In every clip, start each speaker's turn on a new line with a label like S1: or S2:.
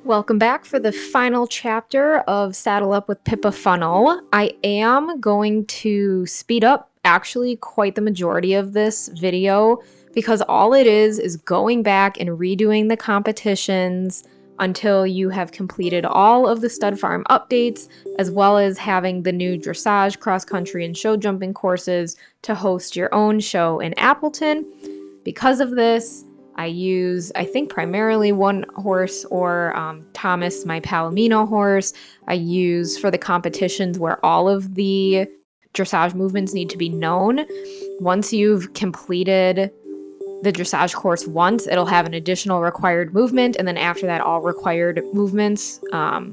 S1: Welcome back for the final chapter of Saddle Up with Pippa Funnell. I am going to speed up actually quite the majority of this video because all it is going back and redoing the competitions until you have completed all of the stud farm updates, as well as having the new dressage, cross country, and show jumping courses to host your own show in Appleton. Because of this, I use, I think, primarily one horse, or Thomas, my Palomino horse. I use for the competitions where all of the dressage movements need to be known. Once you've completed the dressage course once, it'll have an additional required movement, and then after that, all required movements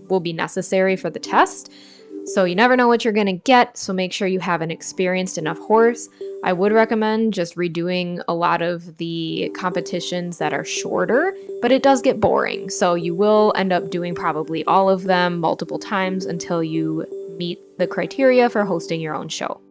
S1: will be necessary for the test. So you never know what you're going to get, so make sure you have an experienced enough horse. I would recommend just redoing a lot of the competitions that are shorter, but it does get boring. So you will end up doing probably all of them multiple times until you meet the criteria for hosting your own show.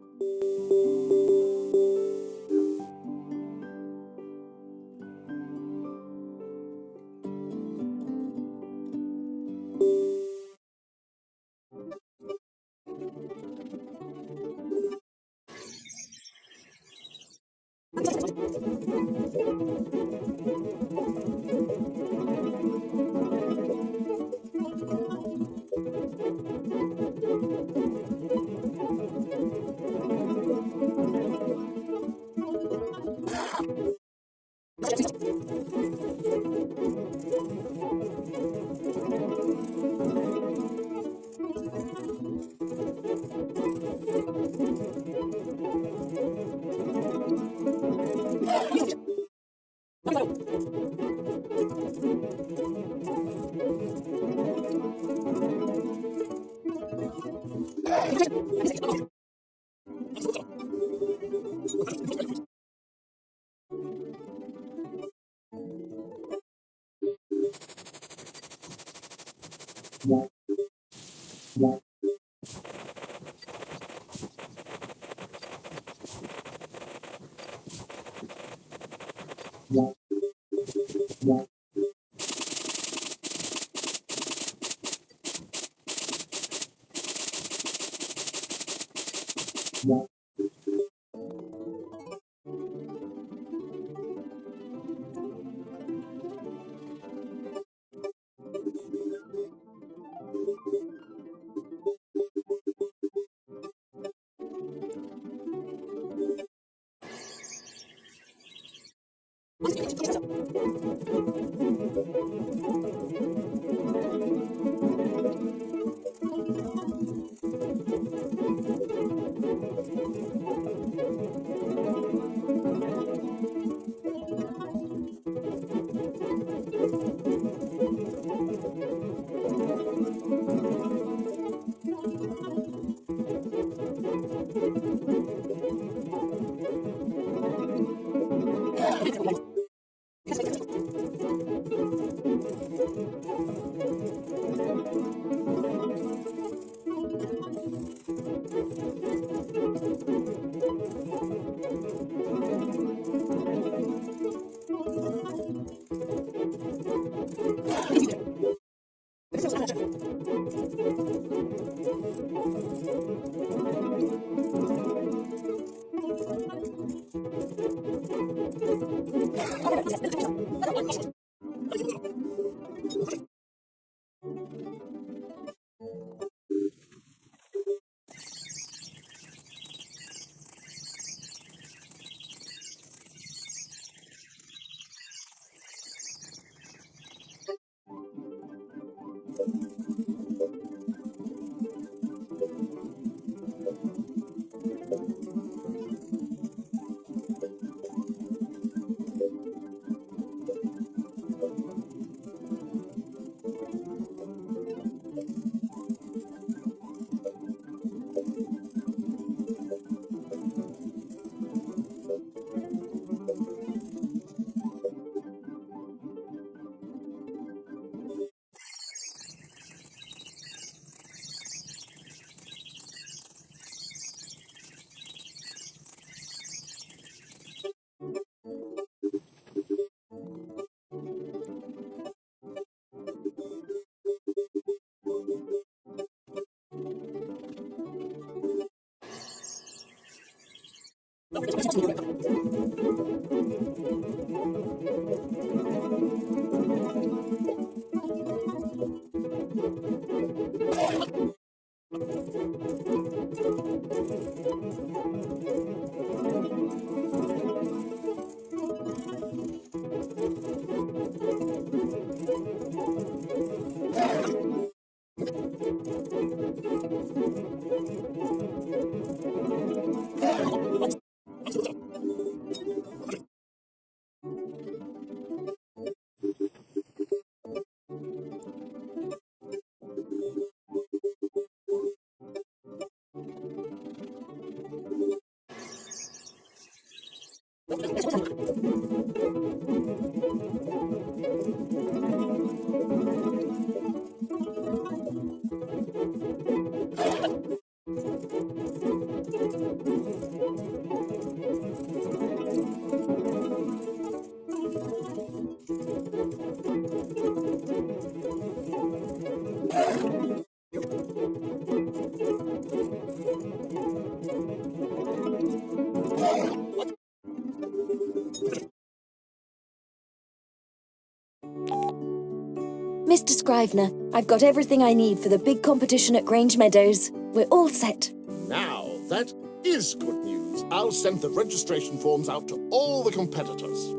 S2: Mr. Scrivener, I've got everything I need for the big competition at Grange Meadows. We're all set.
S3: Now, that is good news. I'll send the registration forms out to all the competitors.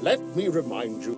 S3: Let me remind you.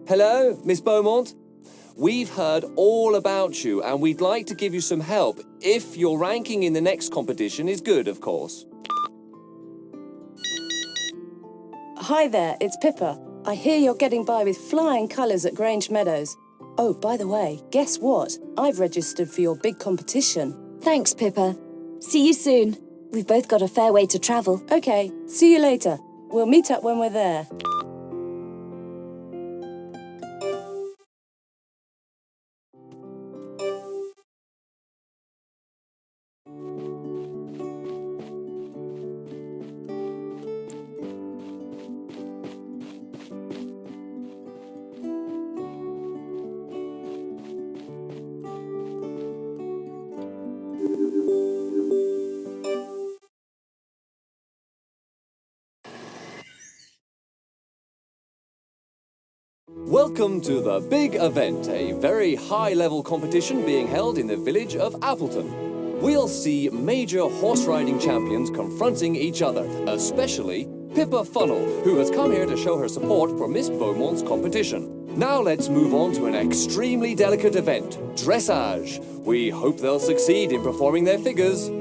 S4: Hello, Miss Beaumont. We've heard all about you and we'd like to give you some help if your ranking in the next competition is good, of course.
S5: Hi there, it's Pippa. I hear you're getting by with flying colours at Grange Meadows. Oh, by the way, guess what? I've registered for your big competition.
S2: Thanks, Pippa. See you soon. We've both got a fair way to travel.
S5: OK, see you later. We'll meet up when we're there.
S4: Welcome to the big event, a very high-level competition being held in the village of Appleton. We'll see major horse riding champions confronting each other, especially Pippa Funnell, who has come here to show her support for Miss Beaumont's competition. Now let's move on to an extremely delicate event, dressage. We hope they'll succeed in performing their figures.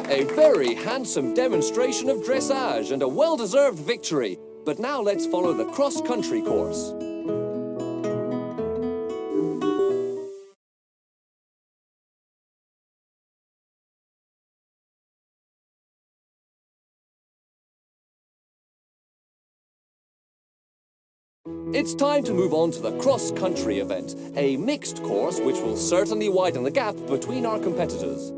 S4: A very handsome demonstration of dressage and a well-deserved victory. But now let's follow the cross-country course. It's time to move on to the cross-country event, a mixed course which will certainly widen the gap between our competitors.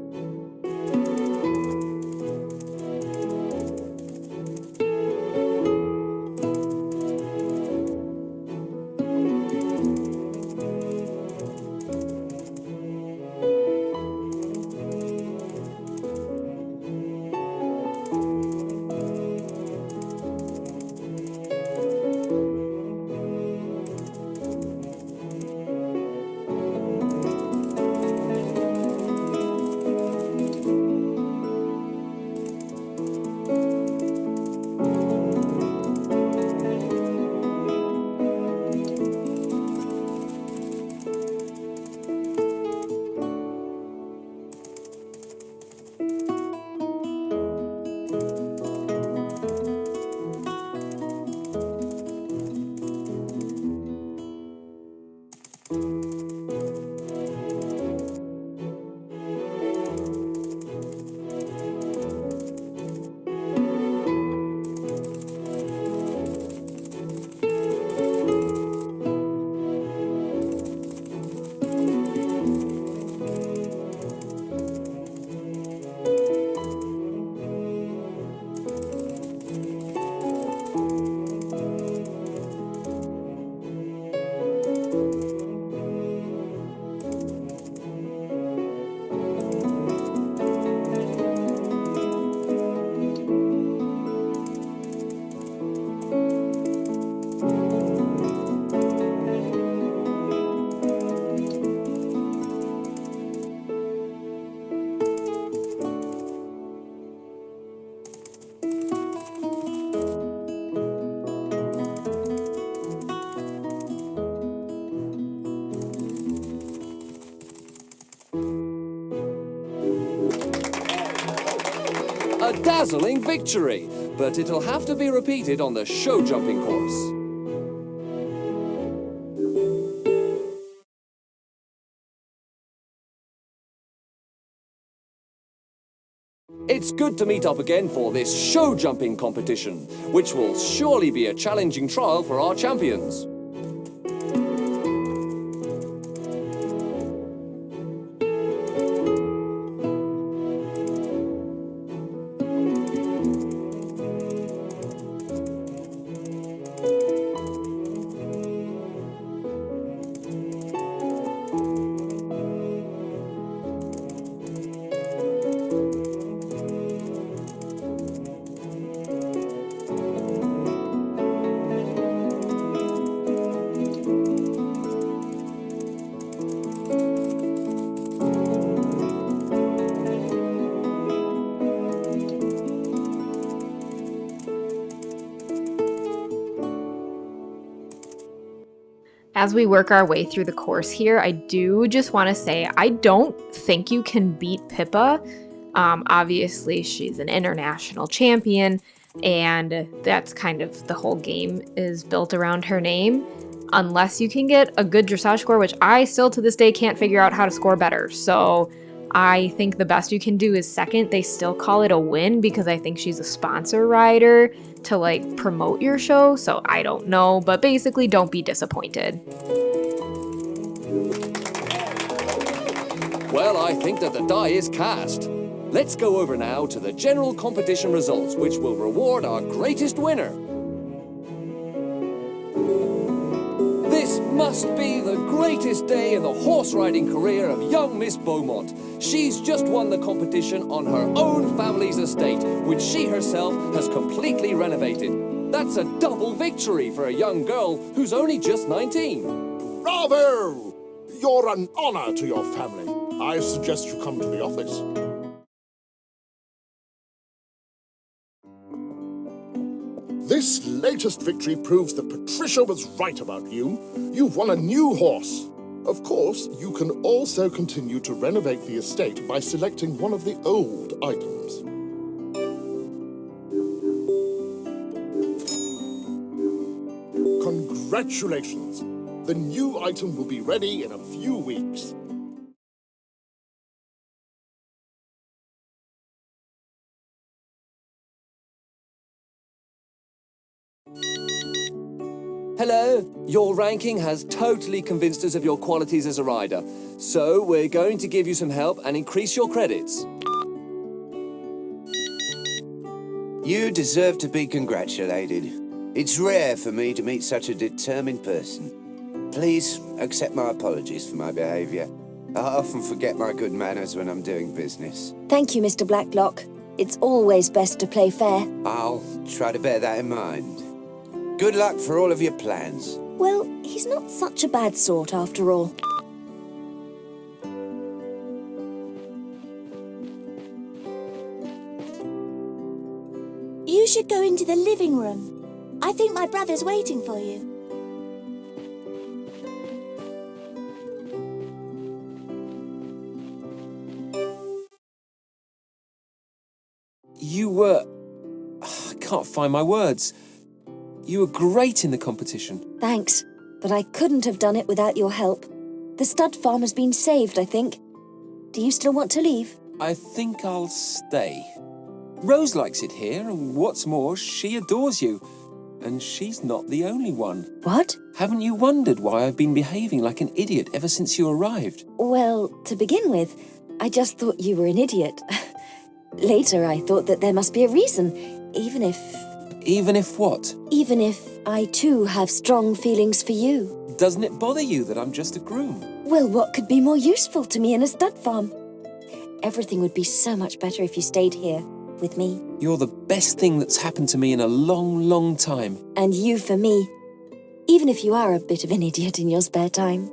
S4: A dazzling victory, but it'll have to be repeated on the show jumping course. It's good to meet up again for this show jumping competition, which will surely be a challenging trial for our champions.
S1: As we work our way through the course here, I do just want to say I don't think you can beat Pippa. Obviously, she's an international champion, and that's kind of the whole game is built around her name. Unless you can get a good dressage score, which I still to this day can't figure out how to score better. So I think the best you can do is second. They still call it a win because I think she's a sponsor rider to like promote your show. So I don't know, but basically don't be disappointed.
S4: Well, I think that the die is cast. Let's go over now to the general competition results, which will reward our greatest winner. This must be the greatest day in the horse riding career of young Miss Beaumont. She's just won the competition on her own family's estate, which she herself has completely renovated. That's a double victory for a young girl who's only just 19.
S3: Bravo! You're an honor to your family. I suggest you come to the office. This latest victory proves that Patricia was right about you. You've won a new horse. Of course, you can also continue to renovate the estate by selecting one of the old items. Congratulations! The new item will be ready in a few weeks.
S4: Hello, your ranking has totally convinced us of your qualities as a rider. So we're going to give you some help and increase your credits.
S6: You deserve to be congratulated. It's rare for me to meet such a determined person. Please accept my apologies for my behaviour. I often forget my good manners when I'm doing business.
S2: Thank you, Mr. Blacklock. It's always best to play fair.
S6: I'll try to bear that in mind. Good luck for all of your plans.
S2: Well, he's not such a bad sort after all.
S7: You should go into the living room. I think my brother's waiting for you.
S4: You were... I can't find my words. You were great in the competition.
S2: Thanks, but I couldn't have done it without your help. The stud farm has been saved, I think. Do you still want to leave?
S4: I think I'll stay. Rose likes it here, and what's more, she adores you. And she's not the only one.
S2: What?
S4: Haven't you wondered why I've been behaving like an idiot ever since you arrived?
S2: Well, to begin with, I just thought you were an idiot. Later, I thought that there must be a reason, even if...
S4: Even if what?
S2: Even if I too have strong feelings for you.
S4: Doesn't it bother you that I'm just a groom?
S2: Well, what could be more useful to me in a stud farm? Everything would be so much better if you stayed here, with me.
S4: You're the best thing that's happened to me in a long, long time.
S2: And you for me. Even if you are a bit of an idiot in your spare time.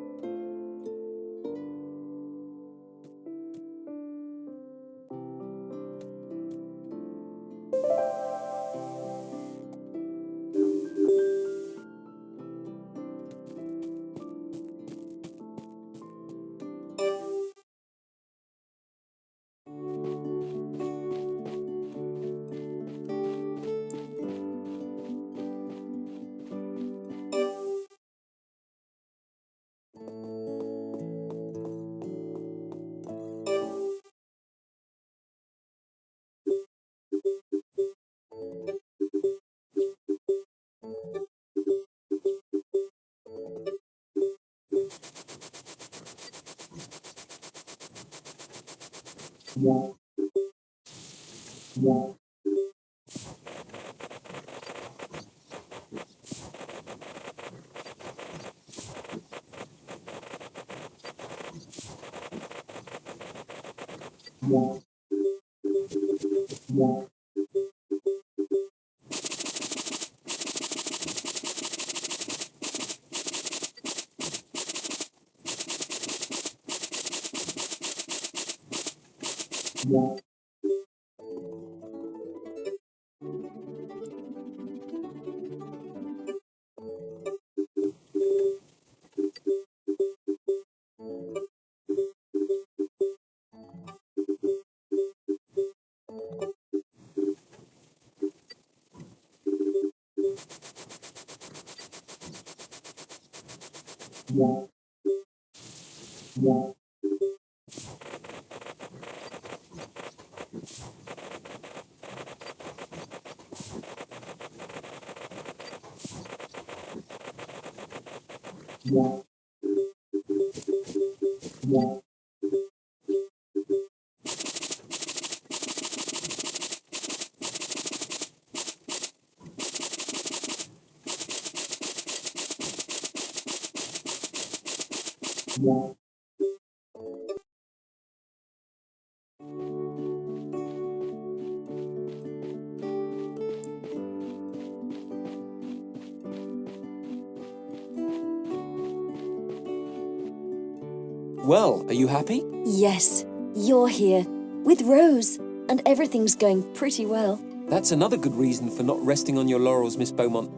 S4: Well, are you happy?
S2: Yes, you're here, with Rose, and everything's going pretty well.
S4: That's another good reason for not resting on your laurels, Miss Beaumont.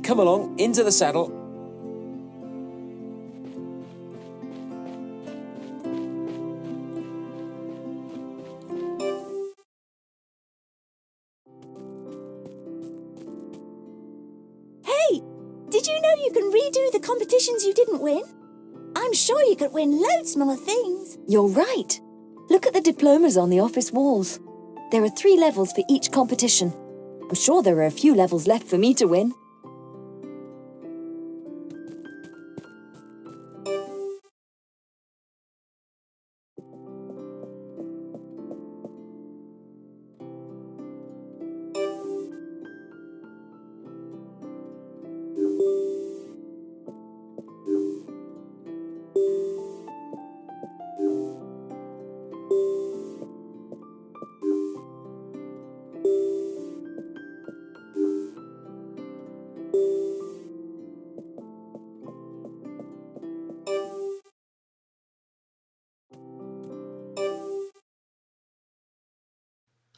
S4: Come along, into the saddle.
S7: Hey, did you know you can redo the competitions you didn't win? I'm sure you could win loads more things.
S2: You're right. Look at the diplomas on the office walls. There are 3 levels for each competition. I'm sure there are a few levels left for me to win.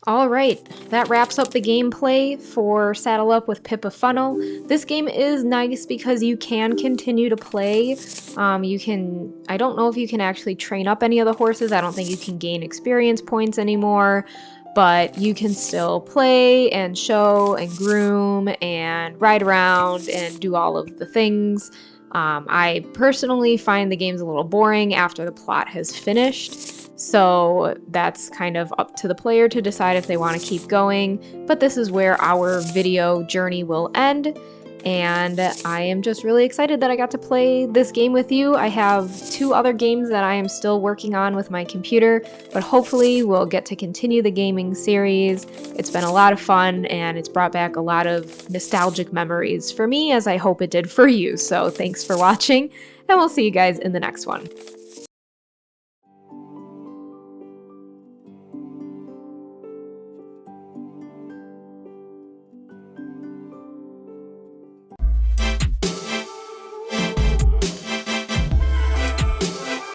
S1: Alright, that wraps up the gameplay for Saddle Up with Pippa Funnell. This game is nice because you can continue to play. I don't know if you can actually train up any of the horses. I don't think you can gain experience points anymore, but you can still play and show and groom and ride around and do all of the things. I personally find the games a little boring after the plot has finished. So that's kind of up to the player to decide if they want to keep going, but this is where our video journey will end, and I am just really excited that I got to play this game with you. I have 2 other games that I am still working on with my computer, but hopefully we'll get to continue the gaming series. It's been a lot of fun, and it's brought back a lot of nostalgic memories for me, as I hope it did for you. So thanks for watching, and we'll see you guys in the next one.